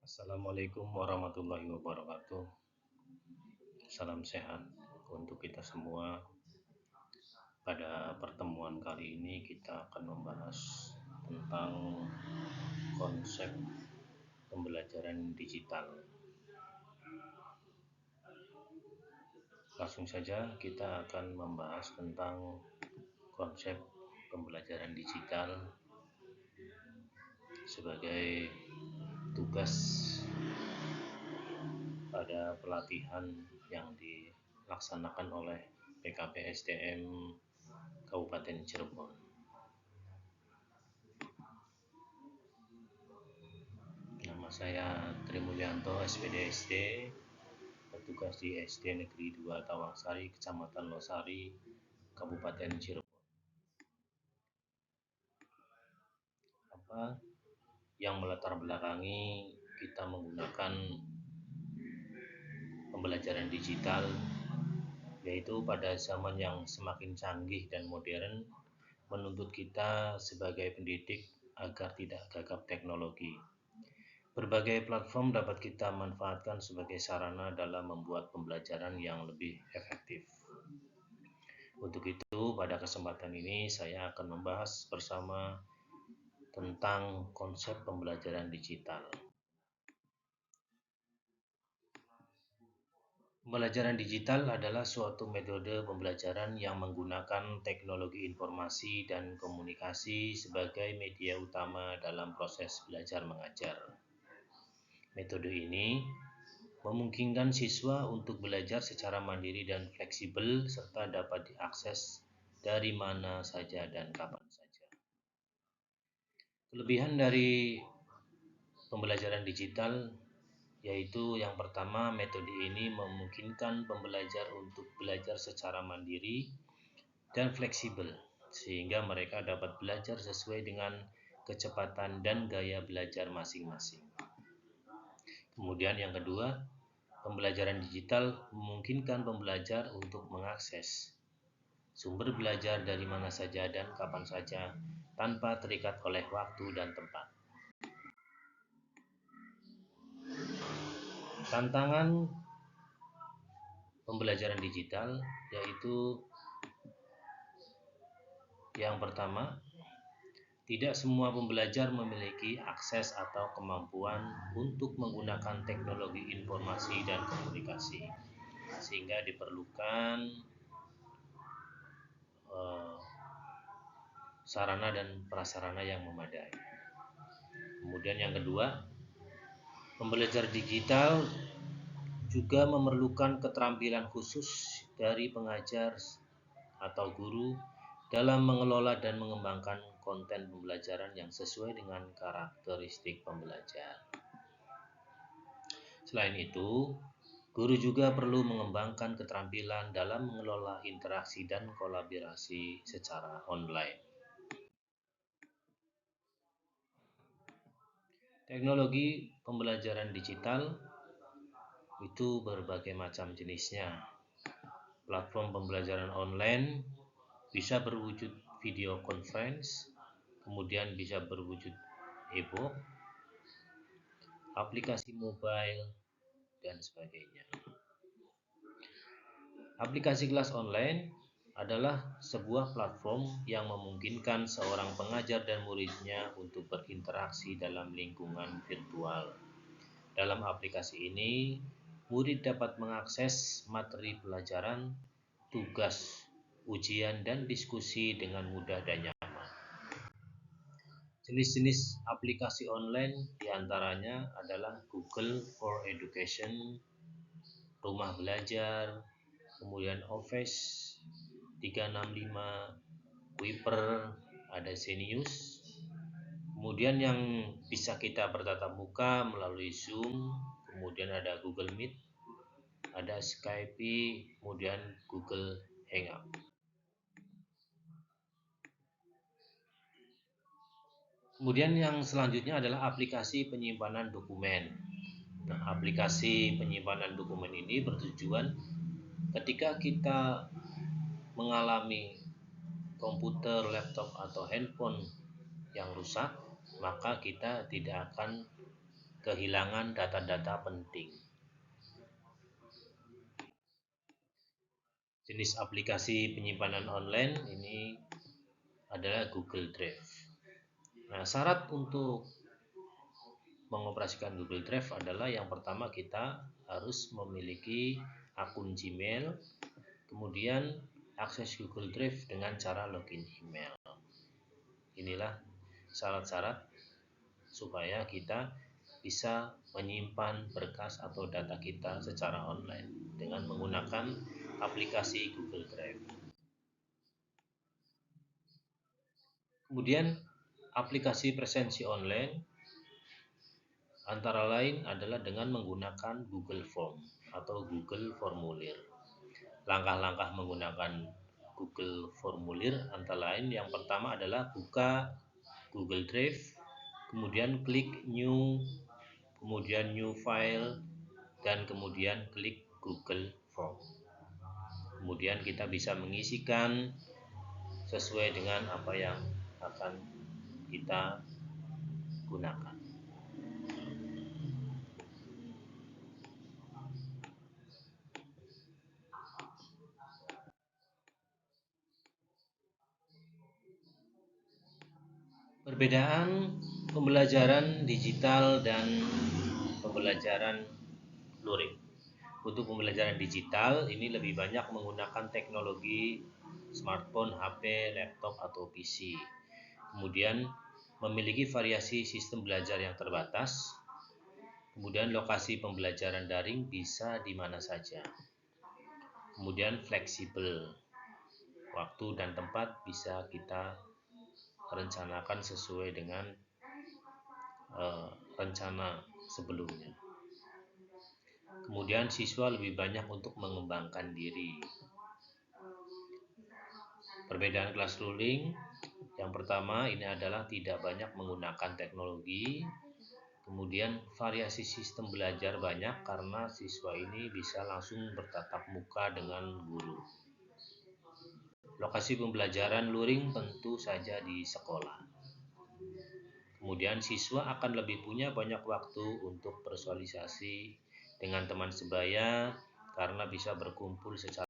Assalamualaikum warahmatullahi wabarakatuh. Salam sehat untuk kita semua. Pada pertemuan kali ini kita akan membahas tentang konsep pembelajaran digital. Langsung saja kita akan membahas tentang konsep pembelajaran digital sebagai tugas pada pelatihan yang dilaksanakan oleh PKPSDM Kabupaten Cirebon. Nama saya Tri Mulyanto, SPD SD, bertugas di SD Negeri 2 Tawangsari, Kecamatan Losari, Kabupaten Cirebon. Apa yang melatar belakangi kita menggunakan pembelajaran digital, yaitu pada zaman yang semakin canggih dan modern, menuntut kita sebagai pendidik agar tidak gagap teknologi. Berbagai platform dapat kita manfaatkan sebagai sarana dalam membuat pembelajaran yang lebih efektif. Untuk itu, pada kesempatan ini saya akan membahas bersama tentang konsep pembelajaran digital. Pembelajaran digital adalah suatu metode pembelajaran yang menggunakan teknologi informasi dan komunikasi sebagai media utama dalam proses belajar mengajar. Metode ini memungkinkan siswa untuk belajar secara mandiri dan fleksibel serta dapat diakses dari mana saja dan kapan saja. Kelebihan dari pembelajaran digital yaitu yang pertama, metode ini memungkinkan pembelajar untuk belajar secara mandiri dan fleksibel sehingga mereka dapat belajar sesuai dengan kecepatan dan gaya belajar masing-masing. Kemudian yang kedua, pembelajaran digital memungkinkan pembelajar untuk mengakses sumber belajar dari mana saja dan kapan saja tanpa terikat oleh waktu dan tempat. Tantangan pembelajaran digital yaitu yang pertama, tidak semua pembelajar memiliki akses atau kemampuan untuk menggunakan teknologi informasi dan komunikasi, sehingga diperlukan sarana dan prasarana yang memadai. Kemudian yang kedua, pembelajar digital juga memerlukan keterampilan khusus dari pengajar atau guru dalam mengelola dan mengembangkan konten pembelajaran yang sesuai dengan karakteristik pembelajar. Selain itu, guru juga perlu mengembangkan keterampilan dalam mengelola interaksi dan kolaborasi secara online. Teknologi pembelajaran digital itu berbagai macam jenisnya. Platform pembelajaran online bisa berwujud video conference, kemudian bisa berwujud e-book, aplikasi mobile, dan sebagainya. Aplikasi kelas online adalah sebuah platform yang memungkinkan seorang pengajar dan muridnya untuk berinteraksi dalam lingkungan virtual. Dalam aplikasi ini, murid dapat mengakses materi pelajaran, tugas, ujian, dan diskusi dengan mudah dan nyaman. Jenis-jenis aplikasi online diantaranya adalah Google for Education, Rumah Belajar, kemudian Office 365, Wiper, ada Zenius. Kemudian yang bisa kita bertatap muka melalui Zoom, kemudian ada Google Meet, ada Skype, kemudian Google Hangout. Kemudian yang selanjutnya adalah aplikasi penyimpanan dokumen. Nah, aplikasi penyimpanan dokumen ini bertujuan ketika kita mengalami komputer, laptop, atau handphone yang rusak, maka kita tidak akan kehilangan data-data penting. Jenis aplikasi penyimpanan online ini adalah Google Drive. Nah, syarat untuk mengoperasikan Google Drive adalah yang pertama kita harus memiliki akun Gmail, kemudian akses Google Drive dengan cara login email. Inilah syarat-syarat supaya kita bisa menyimpan berkas atau data kita secara online dengan menggunakan aplikasi Google Drive. Kemudian aplikasi presensi online antara lain adalah dengan menggunakan Google Form atau Google Formulir. Langkah-langkah menggunakan Google Formulir antara lain yang pertama adalah buka Google Drive, kemudian klik New, kemudian New File, dan kemudian klik Google Form. Kemudian kita bisa mengisikan sesuai dengan apa yang akan kita gunakan. Perbedaan pembelajaran digital dan pembelajaran luring. Untuk pembelajaran digital ini lebih banyak menggunakan teknologi smartphone, HP, laptop atau PC. Kemudian memiliki variasi sistem belajar yang terbatas. Kemudian lokasi pembelajaran daring bisa di mana saja. Kemudian fleksibel. Waktu dan tempat bisa kita rencanakan sesuai dengan rencana sebelumnya. Kemudian siswa lebih banyak untuk mengembangkan diri. Perbedaan kelas luring yang pertama ini adalah tidak banyak menggunakan teknologi. Kemudian variasi sistem belajar banyak karena siswa ini bisa langsung bertatap muka dengan guru. Lokasi pembelajaran luring tentu saja di sekolah. Kemudian siswa akan lebih punya banyak waktu untuk bersosialisasi dengan teman sebaya karena bisa berkumpul secara